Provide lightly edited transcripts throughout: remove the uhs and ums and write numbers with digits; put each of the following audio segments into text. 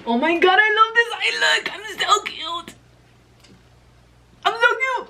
Oh my god, I love this eye look. I'm so cute. I'm so cute.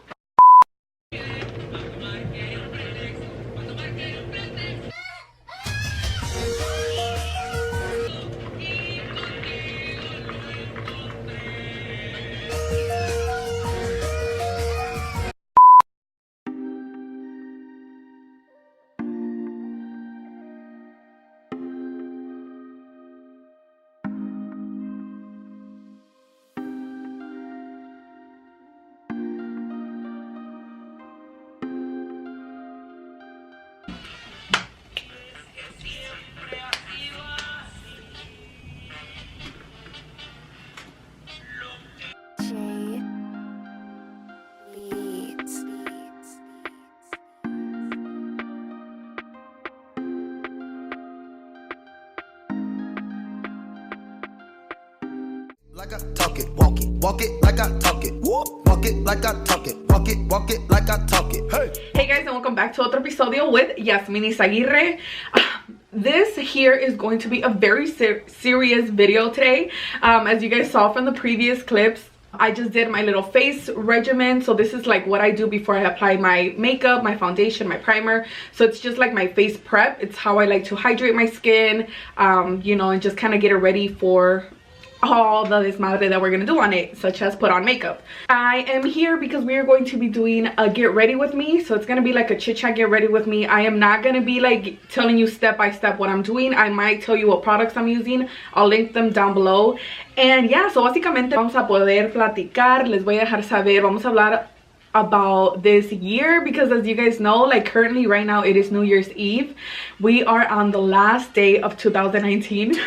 Like I talk it, walk it like I talk it, walk it like I talk it, walk it like I talk it. Hey guys, and welcome back to otro episodio with Jasmin Izaguirre. This here is going to be a very serious video today. As you guys saw from the previous clips, I just did my little face regimen. So this is like what I do before I apply my makeup, my foundation, my primer. So it's just like my face prep. It's how I like to hydrate my skin, you know, and just kind of get it ready for all the desmadre that we're gonna do on it, such as put on makeup. I am here because we are going to be doing a get ready with me. So it's gonna be like a chit chat get ready with me. I am not gonna be like telling you step by step what I'm doing. I might tell you what products I'm using. I'll link them down below. And yeah, so básicamente vamos a poder platicar. Les voy a dejar saber. Vamos a hablar about this year, because as you guys know, like currently right now it is New Year's Eve. We are on the last day of 2019.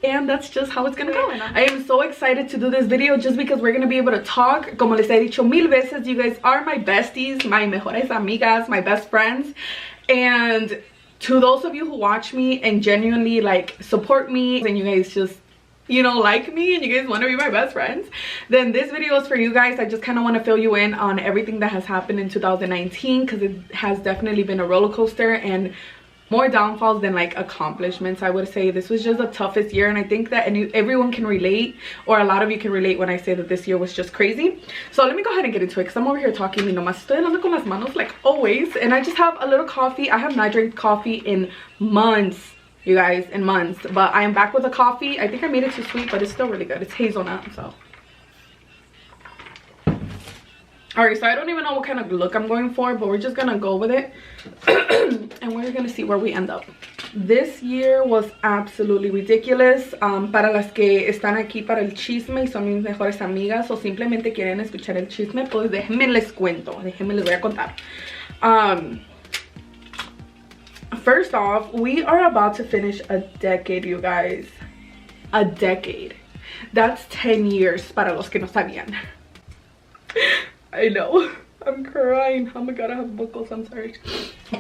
And that's just how it's gonna go. I am so excited to do this video just because we're gonna be able to talk. Como les he dicho mil veces, you guys are my besties, my mejores amigas, my best friends. And to those of you who watch me and genuinely like support me, and you guys just, you know, like me and you guys want to be my best friends, then this video is for you guys. I just kind of want to fill you in on everything that has happened in 2019, because it has definitely been a roller coaster and more downfalls than like accomplishments. I would say this was just the toughest year, and I think that everyone can relate, or a lot of you can relate when I say that this year was just crazy. So let me go ahead and get into it, because I'm over here talking y nomás estoy hablando con las manos like always. And I just have a little coffee. I have not drank coffee in months, you guys, in months. But I am back with a coffee. I think I made it too sweet, but it's still really good. It's hazelnut, so. Alright, so I don't even know what kind of look I'm going for, but we're just gonna go with it. And we're gonna see where we end up. This year was absolutely ridiculous. Para las que están aquí para el chisme y son mis mejores amigas, o simplemente quieren escuchar el chisme, pues déjenme les cuento, déjenme les voy a contar. First off, we are about to finish a decade, you guys. A decade. That's 10 years para los que no sabían. I know, I'm crying. Oh my god, I have buckles, I'm sorry.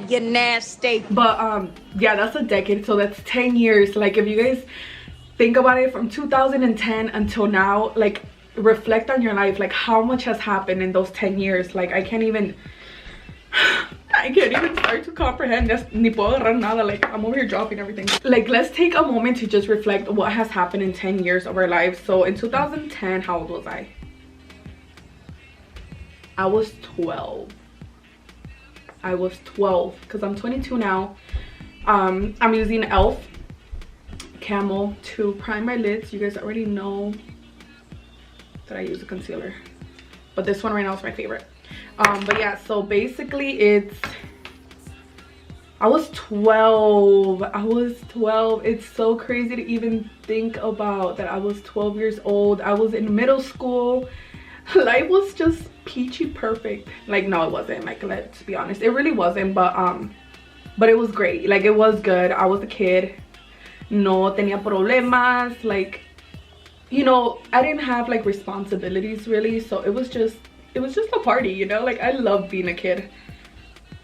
You're nasty. But yeah, that's a decade, so that's 10 years. Like if you guys think about it, from 2010 until now, like reflect on your life, like how much has happened in those 10 years. Like I can't even start to comprehend. Ni puedo agarrar nada. Like I'm over here dropping everything. Like let's take a moment to just reflect what has happened in 10 years of our lives. So in 2010, how old was I? I was 12. I was 12 because I'm 22 now. I'm using e.l.f. Camel to prime my lids. You guys already know that I use a concealer, but this one right now is my favorite. But yeah, so basically I was 12. I was 12. It's so crazy to even think about that I was 12 years old. I was in middle school. Life was just peachy perfect. Like no, it wasn't. Like let's be honest, it really wasn't. But it was great. Like it was good. I was a kid. No tenía problemas. Like, you know, I didn't have like responsibilities really. So it was just a party, you know. Like I love being a kid.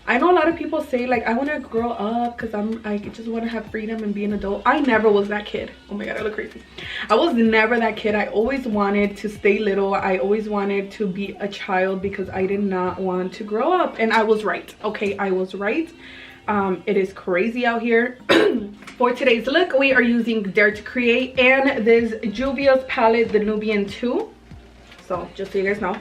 I know a lot of people say like I want to grow up because I just want to have freedom and be an adult. I never was that kid. Oh my god, I look crazy. I was never that kid. I always wanted to stay little. I always wanted to be a child because I did not want to grow up, and I was right. Okay, I was right. It is crazy out here. For today's look, we are using Dare to Create and this Juvia's palette, the Nubian 2. So just so you guys know.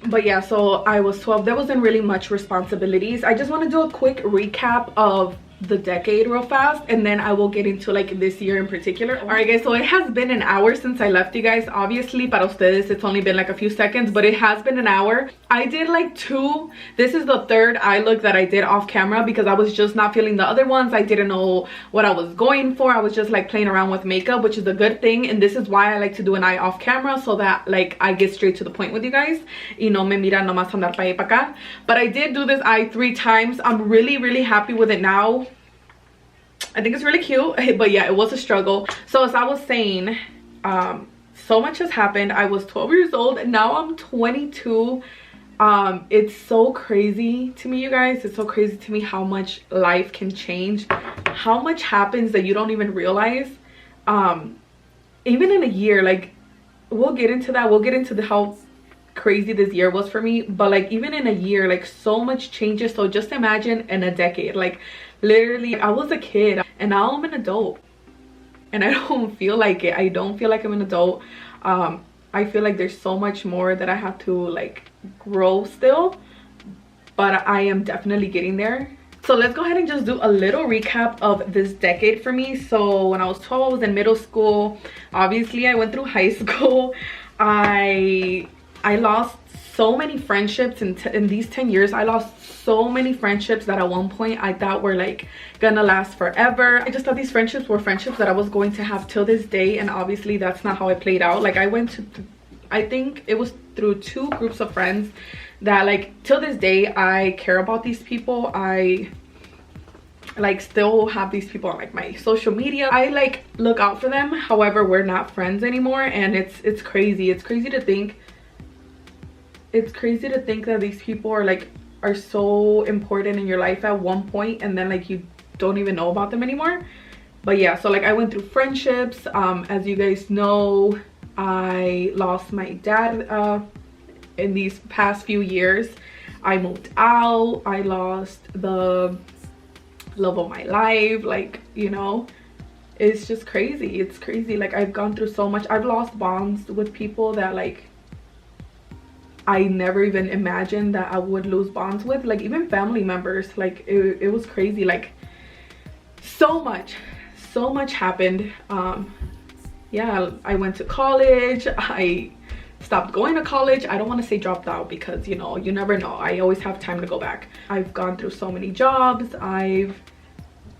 But yeah, so I was 12. There wasn't really much responsibilities. I just want to do a quick recap of the decade real fast, and then I will get into like this year in particular. All right guys, so it has been an hour since I left you guys. Obviously para ustedes it's only been like a few seconds, but it has been an hour. I did like this is the third eye look that I did off camera because I was just not feeling the other ones. I didn't know what I was going for. I was just like playing around with makeup, which is a good thing, and this is why I like to do an eye off camera, so that like I get straight to the point with you guys y no me mira nomás andar pa' ahí pa' acá. But I did do this eye 3 times. I'm really happy with it now. I think it's really cute, but yeah, it was a struggle. So as I was saying, so much has happened. I was 12 years old and now I'm 22. It's so crazy to me, you guys. It's so crazy to me how much life can change, how much happens that you don't even realize. Even in a year, like we'll get into that. We'll get into how crazy this year was for me, but like even in a year, like so much changes. So just imagine in a decade, like literally I was a kid and now I'm an adult and I don't feel like it. I don't feel like I'm an adult. I feel like there's so much more that I have to like grow still, but I am definitely getting there. So let's go ahead and just do a little recap of this decade for me. So when I was 12, I was in middle school. Obviously I went through high school. I lost so many friendships in these 10 years. I lost so many friendships that at one point I thought were like gonna last forever. I just thought these friendships were friendships that I was going to have till this day, and obviously that's not how it played out. Like I went to I think it was through 2 groups of friends that like till this day I care about these people. I like still have these people on like my social media. I like look out for them. However, we're not friends anymore, and it's crazy. It's crazy to think that these people are so important in your life at one point and then like you don't even know about them anymore. But yeah, so like I went through friendships. As you guys know, I lost my dad in these past few years. I moved out. I lost the love of my life. Like, you know, it's just crazy. It's crazy. Like I've gone through so much. I've lost bonds with people that like I never even imagined that I would lose bonds with, like even family members. Like it was crazy. Like so much happened. Yeah, I went to college. I stopped going to college. I don't want to say dropped out because, you know, you never know. I always have time to go back. I've gone through so many jobs.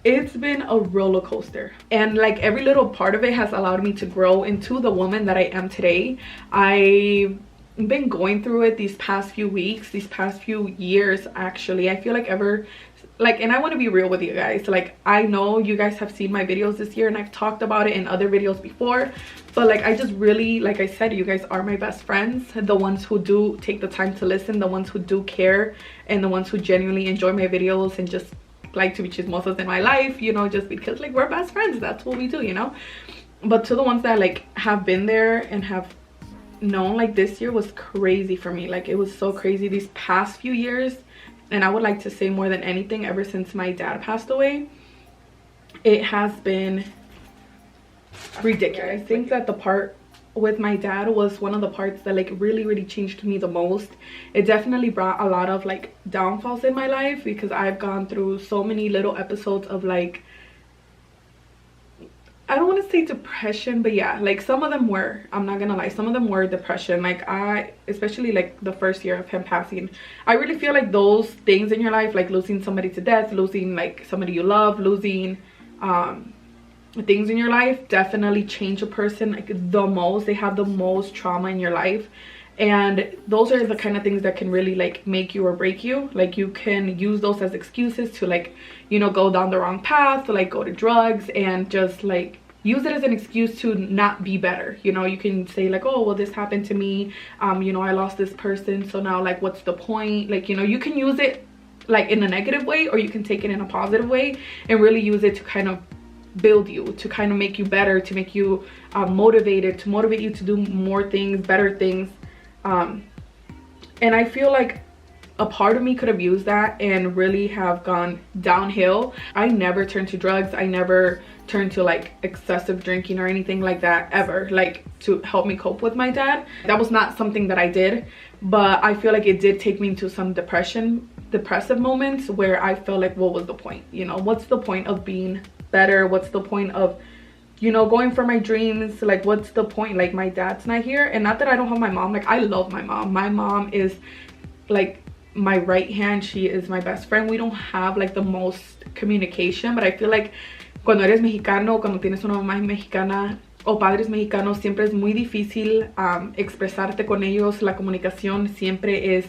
It's been a roller coaster, and like every little part of it has allowed me to grow into the woman that I am today. I've been going through it these past few weeks, these past few years actually. I feel like and I want to be real with you guys. Like I know you guys have seen my videos this year and I've talked about it in other videos before, but like I just really, like I said, you guys are my best friends, the ones who do take the time to listen, the ones who do care, and the ones who genuinely enjoy my videos and just like to be chismosas in my life, you know, just because like we're best friends. That's what we do, you know. But to the ones that like have been there and have known, like this year was crazy for me. Like it was so crazy these past few years, and I would like to say more than anything ever since my dad passed away, it has been ridiculous. I think that the part with my dad was one of the parts that like really changed me the most. It definitely brought a lot of like downfalls in my life because I've gone through so many little episodes of like, I don't want to say depression, but yeah, like some of them were, I'm not gonna lie, some of them were depression. Like especially like the first year of him passing, I really feel like those things in your life, like losing somebody to death, losing like somebody you love, losing things in your life, definitely change a person like the most. They have the most trauma in your life, and those are the kind of things that can really like make you or break you. Like you can use those as excuses to like, you know, go down the wrong path, to like go to drugs and just like use it as an excuse to not be better. You know, you can say like, oh well, this happened to me, you know, I lost this person, so now like what's the point? Like, you know, you can use it like in a negative way, or you can take it in a positive way and really use it to kind of build you, to kind of make you better, to make you motivated, to motivate you to do more things, better things. And I feel like a part of me could have used that and really have gone downhill. I never turned to drugs. I never turned to like excessive drinking or anything like that ever, like to help me cope with my dad. That was not something that I did, but I feel like it did take me into some depressive moments where I felt like, what was the point? You know, what's the point of being better? What's the point of, you know, going for my dreams? Like, what's the point? Like, my dad's not here. And not that I don't have my mom, like I love my mom. My mom is like my right hand. She is my best friend. We don't have like the most communication, but I feel like cuando eres mexicano, cuando tienes una mamá mexicana o padres mexicanos, siempre es muy difícil expresarte con ellos. La comunicación siempre es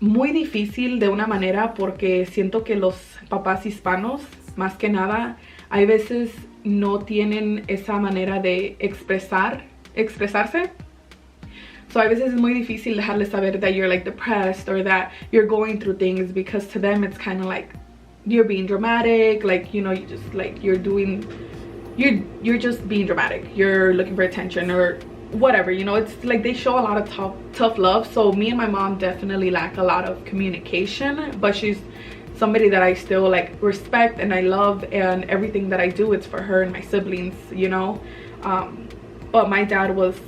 muy difícil de una manera, porque siento que los papás hispanos, más que nada, hay veces no tienen esa manera de expresarse. So a veces es muy difícil dejarles saber that you're like depressed or that you're going through things, because to them it's kind of like you're being dramatic, like, you know, you just like you're just being dramatic, you're looking for attention or whatever, you know. It's like they show a lot of tough love. So me and my mom definitely lack a lot of communication, but she's somebody that I still like respect and I love, and everything that I do, it's for her and my siblings, you know. But my dad was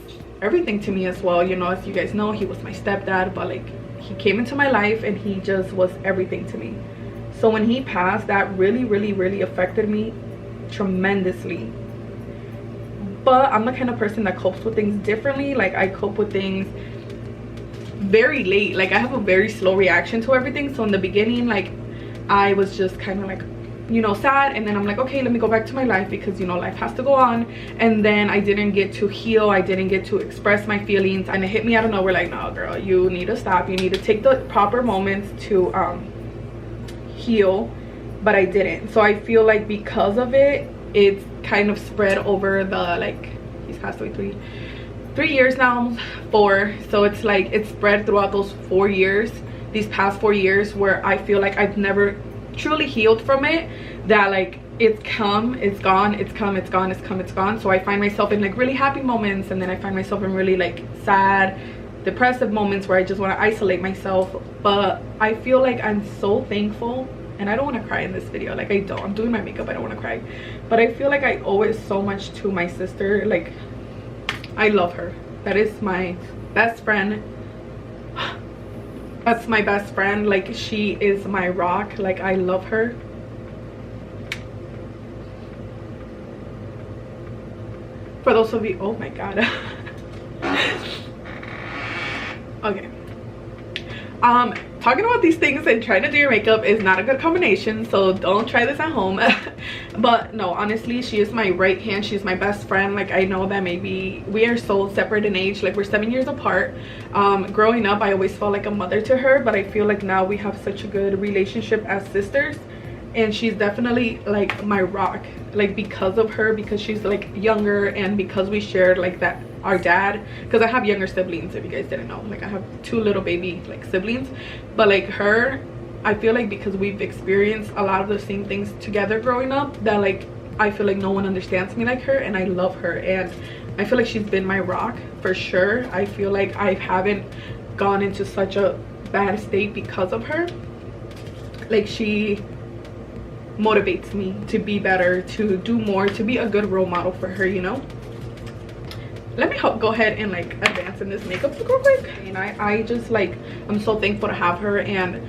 everything to me as well, you know. As you guys know, he was my stepdad, but like he came into my life and he just was everything to me. So when he passed, that really affected me tremendously. But I'm the kind of person that copes with things differently. Like I cope with things very late. Like I have a very slow reaction to everything. So in the beginning, like I was just kind of like, you know, sad, and then I'm like, okay, let me go back to my life, because, you know, life has to go on. And then I didn't get to heal, I didn't get to express my feelings, and it hit me out of nowhere like, no girl, you need to stop, you need to take the proper moments to heal. But I didn't. So I feel like because of it, it's kind of spread over the, like, he's passed away 3 years now, 4. So it's like it's spread throughout those 4 years, these past 4 years, where I feel like I've never truly healed from it. That like it's come, it's gone, it's come, it's gone, it's come, it's gone. So I find myself in like really happy moments, and then I find myself in really like sad, depressive moments where I just want to isolate myself. But I feel like I'm so thankful, and I don't want to cry in this video, like I'm doing my makeup, I don't want to cry, but I feel like I owe it so much to my sister. Like I love her. That is my best friend. That's my best friend. Like she is my rock. Like I love her. For those of you, oh my god. Okay, talking about these things and trying to do your makeup is not a good combination, so don't try this at home. But no, honestly, she is my right hand. She's my best friend. Like I know that maybe we are so separate in age, like we're 7 years apart. Growing up, I always felt like a mother to her, but I feel like now we have such a good relationship as sisters, and she's definitely like my rock, like because of her, because she's like younger, and because we shared like that, our dad, because I have younger siblings, if you guys didn't know. Like I have 2 little baby like siblings, but like her, I feel like because we've experienced a lot of the same things together growing up, that like I feel like no one understands me like her, and I love her, and I feel like she's been my rock for sure. I feel like I haven't gone into such a bad state because of her. Like she motivates me to be better, to do more, to be a good role model for her, you know. Let me go ahead and like advance in this makeup look real quick. And I just like, I'm so thankful to have her, and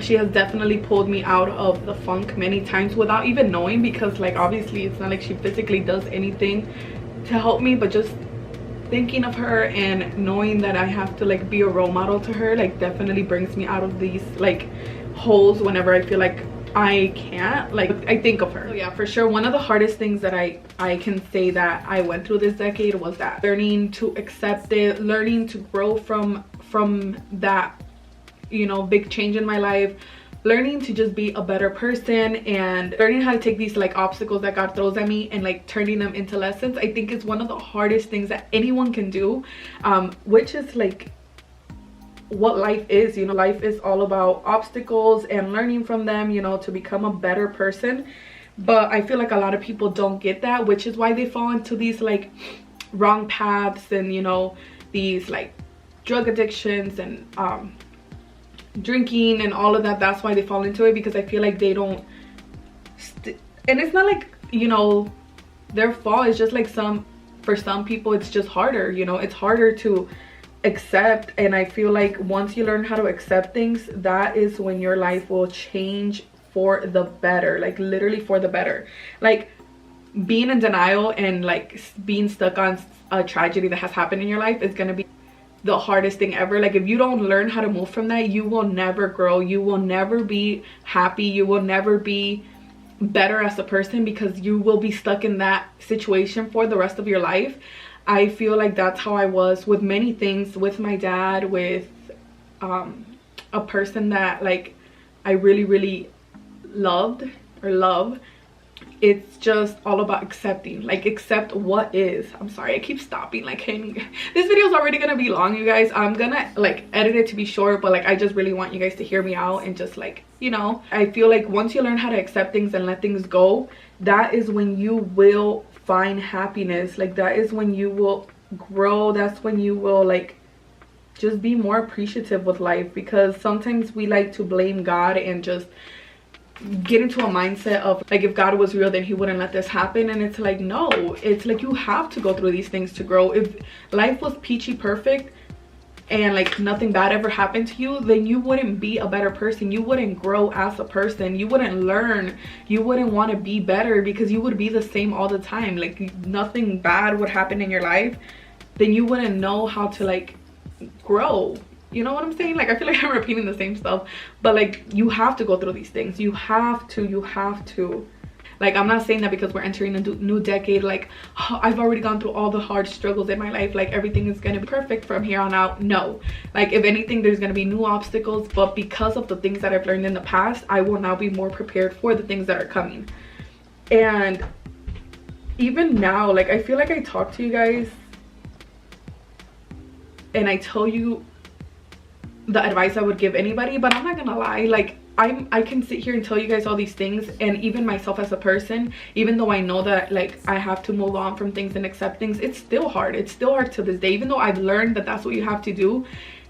she has definitely pulled me out of the funk many times without even knowing, because like obviously it's not like she physically does anything to help me, but just thinking of her and knowing that I have to like be a role model to her, like definitely brings me out of these like holes whenever I feel like I can't. Like I think of her. So yeah, for sure, one of the hardest things that I can say that I went through this decade was that learning to accept it, learning to grow from that, you know, big change in my life, learning to just be a better person, and learning how to take these like obstacles that God throws at me and like turning them into lessons. I think it's one of the hardest things that anyone can do, which is like what life is. You know, life is all about obstacles and learning from them, you know, to become a better person. But I feel like a lot of people don't get that, which is why they fall into these like wrong paths, and you know, these like drug addictions and drinking and all of that, that's why they fall into it, because I feel like they don't and it's not like, you know, their fault. It's just like for some people it's just harder, you know, it's harder to accept. And I feel like once you learn how to accept things, that is when your life will change for the better, like literally for the better. Like being in denial and like being stuck on a tragedy that has happened in your life is gonna be the hardest thing ever. Like if you don't learn how to move from that, you will never grow, you will never be happy, you will never be better as a person, because you will be stuck in that situation for the rest of your life. I feel like that's how I was with many things, with my dad, with a person that like I really loved or love. It's just all about accepting, like accept what is. I'm sorry, I keep stopping, like this video is already gonna be long, you guys. I'm gonna like edit it to be short, but like I just really want you guys to hear me out and just like, you know, I feel like once you learn how to accept things and let things go, that is when you will find happiness. Like that is when you will grow, that's when you will like just be more appreciative with life. Because sometimes we like to blame God and just get into a mindset of like, if God was real, then he wouldn't let this happen. And it's like, no, it's like you have to go through these things to grow. If life was peachy perfect and like nothing bad ever happened to you, then you wouldn't be a better person, you wouldn't grow as a person, you wouldn't learn, you wouldn't want to be better, because you would be the same all the time. Like nothing bad would happen in your life, then you wouldn't know how to like grow. You know what I'm saying? Like I feel like I'm repeating the same stuff, but like you have to go through these things. You have to. Like I'm not saying that because we're entering a new decade, like oh, I've already gone through all the hard struggles in my life, like everything is gonna be perfect from here on out. No, like if anything, there's gonna be new obstacles, but because of the things that I've learned in the past, I will now be more prepared for the things that are coming. And even now, like I feel like I talk to you guys and I tell you the advice I would give anybody, but I'm not gonna lie, like I can sit here and tell you guys all these things, and even myself as a person, even though I know that like I have to move on from things and accept things, it's still hard. It's still hard to this day, even though I've learned that that's what you have to do.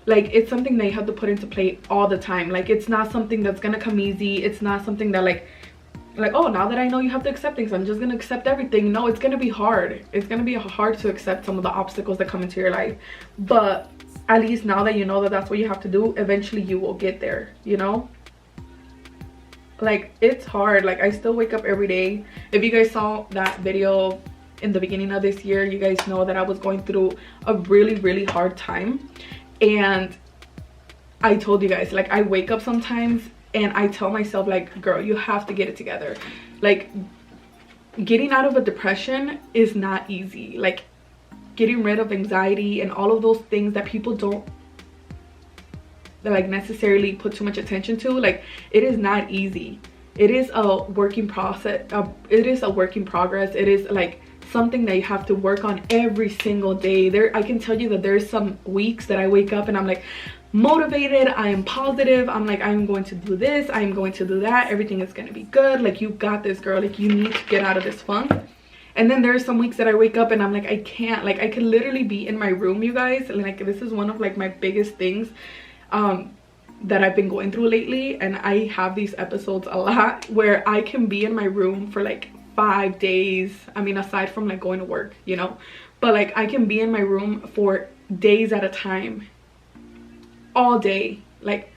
Like it's something that you have to put into play all the time. Like it's not something that's gonna come easy. It's not something that like oh, now that I know you have to accept things, I'm just gonna accept everything. No, it's gonna be hard. It's gonna be hard to accept some of the obstacles that come into your life, but at least now that you know that that's what you have to do, eventually you will get there, you know? Like it's hard. Like I still wake up every day. If you guys saw that video in the beginning of this year, you guys know that I was going through a really hard time, and I told you guys, like I wake up sometimes and I tell myself like, girl, you have to get it together. Like getting out of a depression is not easy. Like getting rid of anxiety and all of those things that people don't like necessarily put too much attention to, like it is not easy. It is a working process. It is a work in progress. It is like something that you have to work on every single day. I can tell you that there's some weeks that I wake up and I'm like motivated, I am positive, I'm like I'm going to do this, I'm going to do that, everything is gonna be good, like you got this, girl, like you need to get out of this funk. And then there's some weeks that I wake up and I'm like, I can't. Like I could literally be in my room, you guys. Like this is one of like my biggest things that I've been going through lately. And I have these episodes a lot where I can be in my room for like 5 days. I mean, aside from like going to work, you know, but like I can be in my room for days at a time, all day, like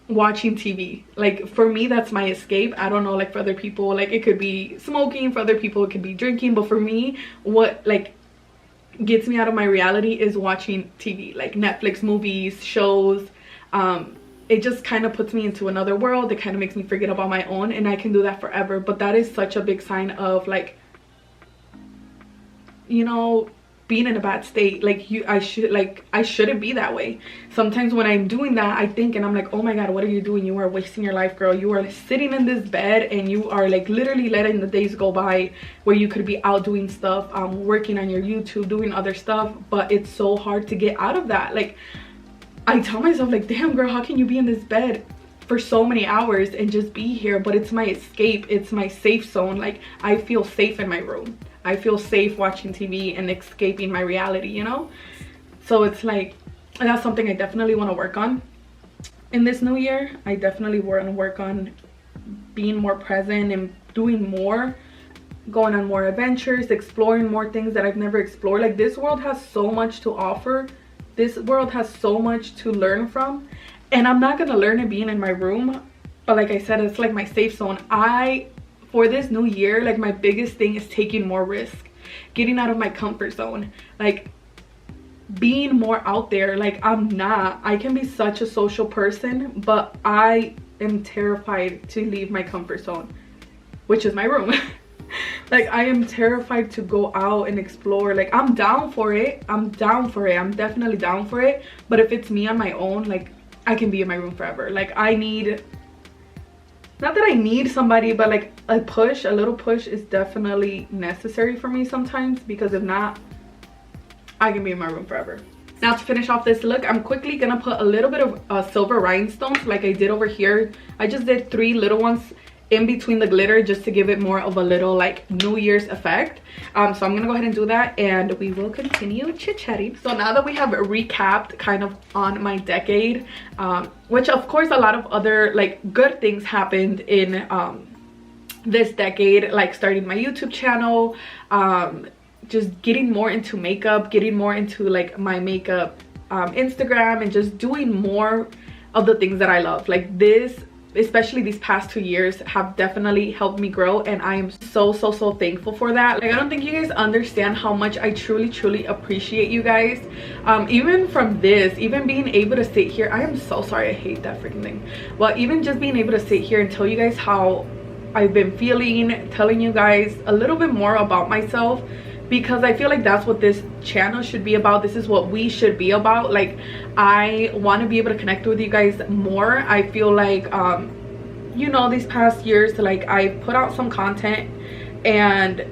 watching TV. Like for me, that's my escape. I don't know, like for other people, like it could be smoking, for other people it could be drinking, but for me, what like gets me out of my reality is watching TV, like Netflix, movies, shows. It just kind of puts me into another world. It kind of makes me forget about my own, and I can do that forever. But that is such a big sign of like, you know, being in a bad state. Like I shouldn't be that way. Sometimes when I'm doing that, I think and I'm like, oh my god, what are you doing? You are wasting your life, girl. You are sitting in this bed and you are like literally letting the days go by where you could be out doing stuff, working on your YouTube, doing other stuff. But it's so hard to get out of that. Like I tell myself like, damn girl, how can you be in this bed for so many hours and just be here? But it's my escape, it's my safe zone. Like I feel safe in my room, I feel safe watching TV and escaping my reality, you know? So it's like, that's something I definitely want to work on. in this new year, I definitely want to work on being more present and doing more, going on more adventures, exploring more things that I've never explored. Like, this world has so much to offer. This world has so much to learn from, and I'm not gonna learn it being in my room. But like I said, it's like my safe zone. For this new year, like, my biggest thing is taking more risk, getting out of my comfort zone, like being more out there. Like, I can be such a social person, but I am terrified to leave my comfort zone, which is my room. Like, I am terrified to go out and explore. Like, I'm down for it. I'm definitely down for it. But if it's me on my own, like, I can be in my room forever. Like, I need, not that I need somebody, but like a little push is definitely necessary for me sometimes, because if not, I can be in my room forever. Now, to finish off this look, I'm quickly gonna put a little bit of silver rhinestones like I did over here. I just did 3 little ones in between the glitter, just to give it more of a little like New Year's effect. So I'm gonna go ahead and do that, and we will continue chit-chatting. So now that we have recapped kind of on my decade, which of course a lot of other like good things happened in this decade, like starting my YouTube channel, just getting more into makeup, getting more into like my makeup Instagram, and just doing more of the things that I love. Like, this, especially these past 2 years, have definitely helped me grow, and I am so thankful for that. Like, I don't think you guys understand how much I truly appreciate you guys. Even from this, even being able to sit here, I am so sorry, I hate that freaking thing. Well, even just being able to sit here and tell you guys how I've been feeling, telling you guys a little bit more about myself, because I feel like that's what this channel should be about. This is what we should be about. Like, I want to be able to connect with you guys more. I feel like you know, these past years, like, I put out some content and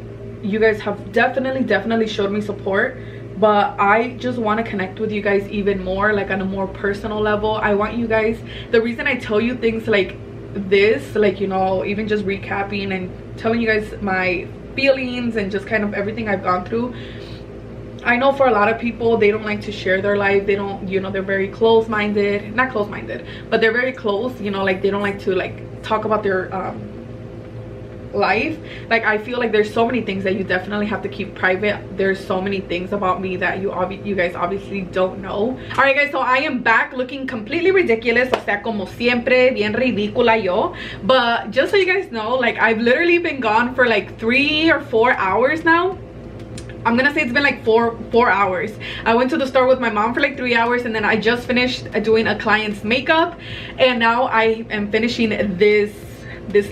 you guys have definitely showed me support, but I just want to connect with you guys even more, like on a more personal level. I want you guys, the reason I tell you things like this, like, you know, even just recapping and telling you guys my feelings and just kind of everything I've gone through, I know for a lot of people, they don't like to share their life. They don't, you know, they're very close-minded, not close-minded, but they're very close, you know, like they don't like to like talk about their life. Like, I feel like there's so many things that you definitely have to keep private. There's so many things about me that you guys obviously don't know. All right, guys, so I am back looking completely ridiculous, o sea, como siempre, bien ridícula yo. But just so you guys know, like, I've literally been gone for like 3 or 4 hours now. I'm gonna say it's been like four hours. I went to the store with my mom for like 3 hours, and then I just finished doing a client's makeup, and now I am finishing this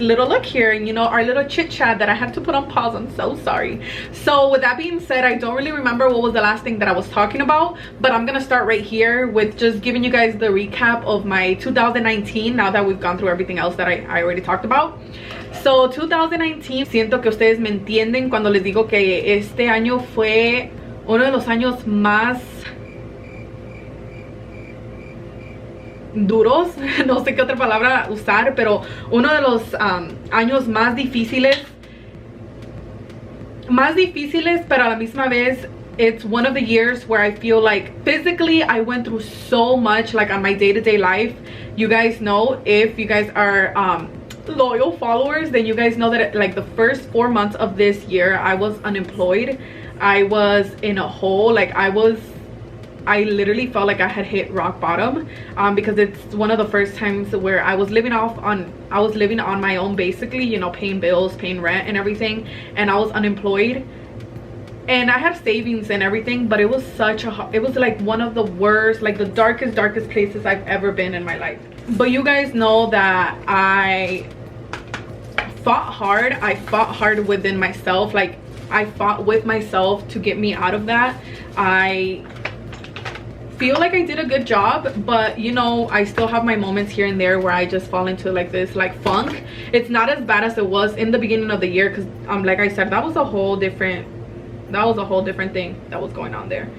little look here, and you know, our little chit chat that I had to put on pause. I'm so sorry. So with that being said, I don't really remember what was the last thing that I was talking about, but I'm gonna start right here with just giving you guys the recap of my 2019, now that we've gone through everything else that I already talked about. So 2019, siento que ustedes me entienden cuando les digo que este año fue uno de los años más duros, no sé qué otra palabra usar, pero uno de los años más difíciles, pero a la misma vez, it's one of the years where I feel like physically I went through so much, like on my day-to-day life. You guys know, if you guys are loyal followers, then you guys know that like the first 4 months of this year, I was unemployed. I was in a hole. Like, I literally felt like I had hit rock bottom, because it's one of the first times where I was living on my own, basically, you know, paying bills, paying rent and everything, and I was unemployed. And I had savings and everything, but it was it was like one of the worst, like the darkest places I've ever been in my life. But you guys know that I fought hard within myself. Like, I fought with myself to get me out of that. I feel like I did a good job, but you know, I still have my moments here and there where I just fall into like this like funk. It's not as bad as it was in the beginning of the year, because like I said, that was a whole different thing that was going on there.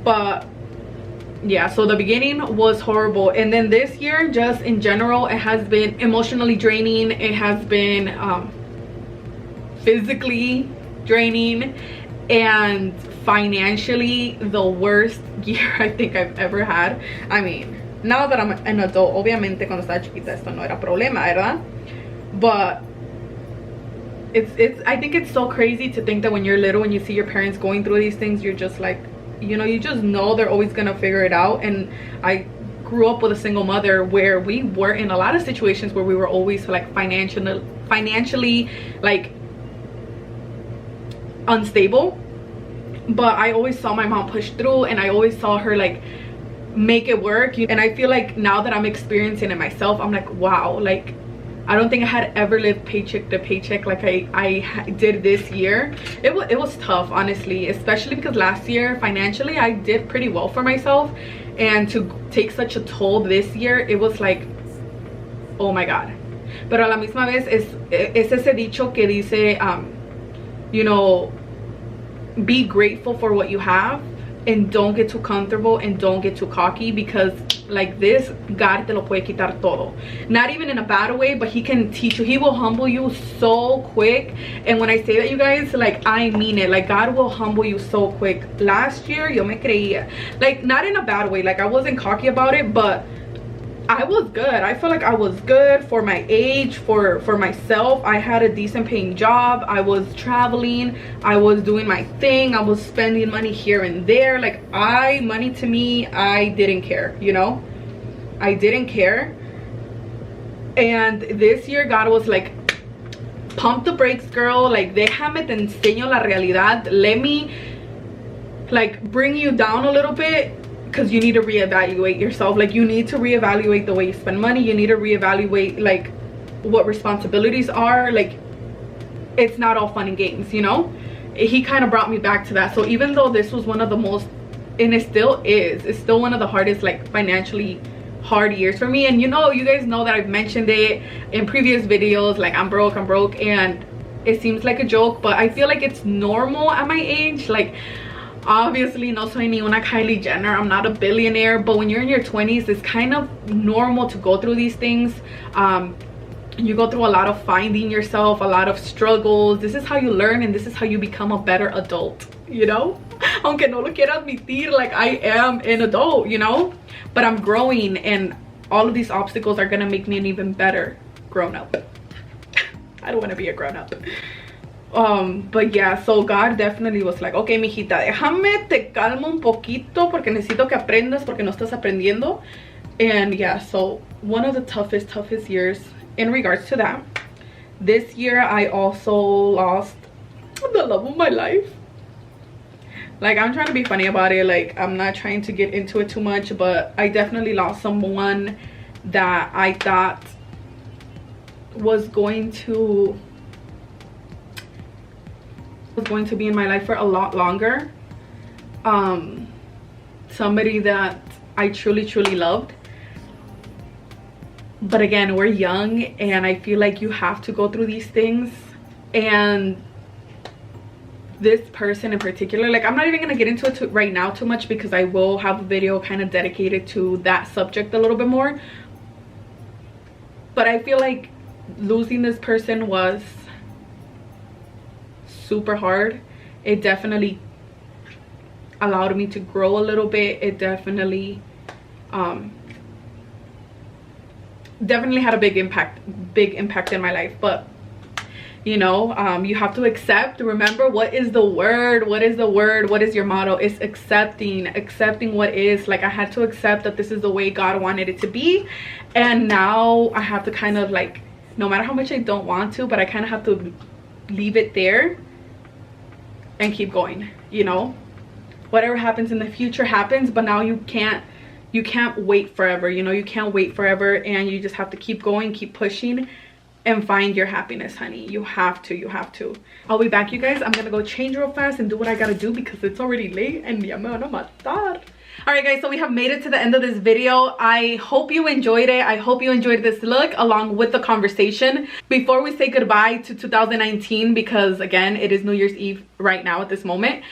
But yeah, so the beginning was horrible, and then this year, just in general, it has been emotionally draining. It has been physically draining, and financially the worst year I think I've ever had. I mean, now that I'm an adult, obviamente cuando estaba chiquita esto no era problema, ¿verdad? But it's I think it's so crazy to think that when you're little and you see your parents going through these things, you're just like, you know, you just know they're always gonna figure it out. And I grew up with a single mother where we were in a lot of situations where we were always like financially like unstable, but I always saw my mom push through, and I always saw her like make it work. And I feel like now that I'm experiencing it myself, I'm like, wow, like I don't think I had ever lived paycheck to paycheck like I did this year. It was tough, honestly, especially because last year financially I did pretty well for myself, and to take such a toll this year, it was like, oh my god. Pero a la misma vez es ese dicho que dice, you know, be grateful for what you have and don't get too comfortable and don't get too cocky, because like this, God te lo puede quitar todo. Not even in a bad way, but he can teach you. He will humble you so quick. And when I say that, you guys, like I mean it. Like God will humble you so quick. Last year yo me creía, like not in a bad way, like I wasn't cocky about it, but I was good. I feel like I was good for my age, for myself. I had a decent paying job. I was traveling. I was doing my thing. I was spending money here and there. Like money to me, I didn't care, you know? I didn't care. And this year God was like, pump the brakes, girl. Like déjame te enseño la realidad. Let me like bring you down a little bit, because you need to reevaluate yourself. Like you need to reevaluate the way you spend money. You need to reevaluate like what responsibilities are. Like it's not all fun and games, you know? He kind of brought me back to that. So even though this was one of the most, and it still is, it's still one of the hardest, like financially hard years for me. And you know, you guys know that I've mentioned it in previous videos, like I'm broke, and it seems like a joke, but I feel like it's normal at my age. Like obviously no soy ni una Kylie Jenner, I'm not a billionaire, but when you're in your 20s, it's kind of normal to go through these things. You go through a lot of finding yourself, a lot of struggles. This is how you learn, and this is how you become a better adult, you know? Aunque no lo quiera admitir, like I am an adult, you know? But I'm growing, and all of these obstacles are gonna make me an even better grown-up. I don't want to be a grown-up. But yeah, so God definitely was like, okay, mijita, déjame te calmo un poquito porque necesito que aprendas porque no estás aprendiendo. And yeah, so one of the toughest years in regards to that. This year I also lost the love of my life. Like I'm trying to be funny about it, like I'm not trying to get into it too much, but I definitely lost someone that I thought was going to be in my life for a lot longer. Somebody that I truly loved. But again, we're young, and I feel like you have to go through these things. And this person in particular, like I'm not even gonna get into it right now too much, because I will have a video kind of dedicated to that subject a little bit more. But I feel like losing this person was super hard. It definitely allowed me to grow a little bit. It definitely had a big impact in my life. But you know, you have to accept. Remember, what is the word? What is your motto? It's accepting what is. Like I had to accept that this is the way God wanted it to be, and now I have to kind of like, no matter how much I don't want to, but I kind of have to leave it there and keep going, you know? Whatever happens in the future happens, but now you can't wait forever, you know? You can't wait forever, and you just have to keep going, keep pushing, and find your happiness, honey. You have to. I'll be back, you guys. I'm gonna go change real fast and do what I gotta do because it's already late and ya me van a matar. All right, guys, so we have made it to the end of this video. I hope you enjoyed it. I hope you enjoyed this look along with the conversation. Before we say goodbye to 2019, because again, it is New Year's Eve right now at this moment,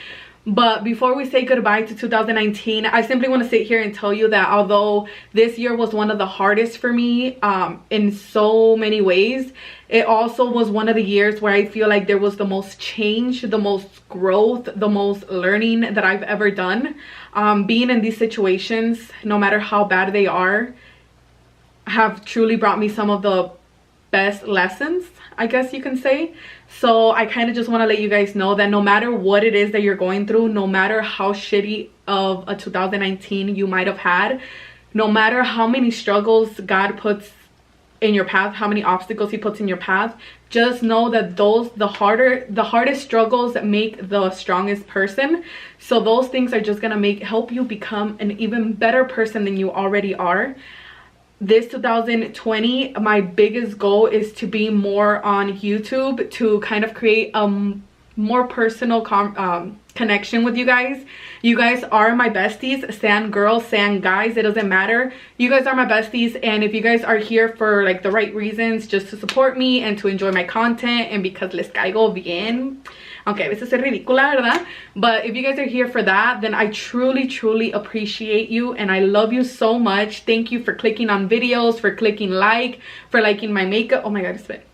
But before we say goodbye to 2019, I simply want to sit here and tell you that although this year was one of the hardest for me in so many ways, it also was one of the years where I feel like there was the most change, the most growth, the most learning that I've ever done. Being in these situations, no matter how bad they are, have truly brought me some of the best lessons, I guess you can say. So I kind of just want to let you guys know that no matter what it is that you're going through, no matter how shitty of a 2019 you might have had, no matter how many struggles God puts in your path, how many obstacles he puts in your path, just know that the hardest struggles make the strongest person. So those things are just gonna help you become an even better person than you already are. This 2020, my biggest goal is to be more on YouTube, to kind of create a more personal connection with you guys. You guys are my besties, san girls, san guys, it doesn't matter. You guys are my besties, and if you guys are here for like the right reasons, just to support me and to enjoy my content and because les caigo bien, aunque a veces es ridícula, ¿verdad? But if you guys are here for that, then I truly appreciate you and I love you so much. Thank you for clicking on videos, for clicking like, for liking my makeup. Oh my god, it's spit.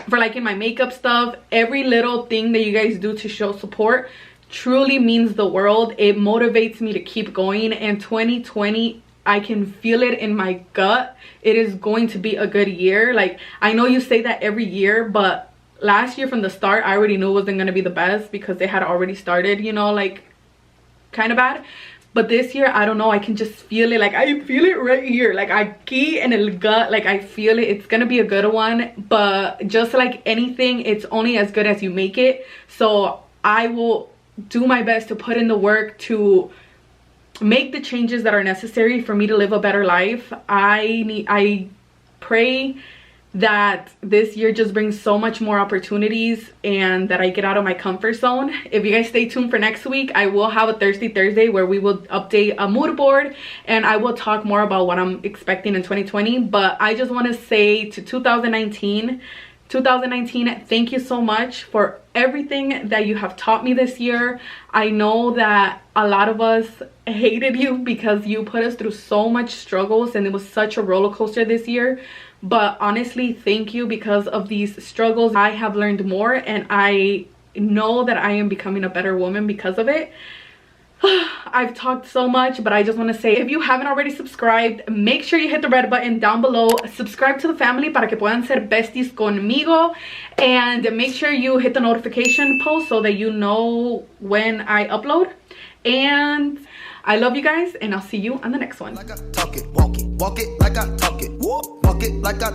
For liking my makeup stuff. Every little thing that you guys do to show support truly means the world. It motivates me to keep going, and 2020, I can feel it in my gut. It is going to be a good year. Like, I know you say that every year, but last year from the start I already knew it wasn't going to be the best because they had already started, you know, like kind of bad. But this year, I don't know, I can just feel it. Like, I feel it right here, like aquí en el gut, like I feel it. It's gonna be a good one, but just like anything, it's only as good as you make it. So I will do my best to put in the work to make the changes that are necessary for me to live a better life. I pray that this year just brings so much more opportunities and that I get out of my comfort zone. If you guys stay tuned for next week, I will have a Thirsty Thursday where we will update a mood board and I will talk more about what I'm expecting in 2020. But I just want to say to 2019, thank you so much for everything that you have taught me this year. I know that a lot of us hated you because you put us through so much struggles and it was such a roller coaster this year. But honestly, thank you. Because of these struggles, I have learned more and I know that I am becoming a better woman because of it. I've talked so much, but I just want to say, if you haven't already subscribed, make sure you hit the red button down below. Subscribe to the family para que puedan ser besties conmigo, and make sure you hit the notification post so that you know when I upload. And I love you guys, and I'll see you on the next one. Like I talk it, walk it like I talk it, walk it like I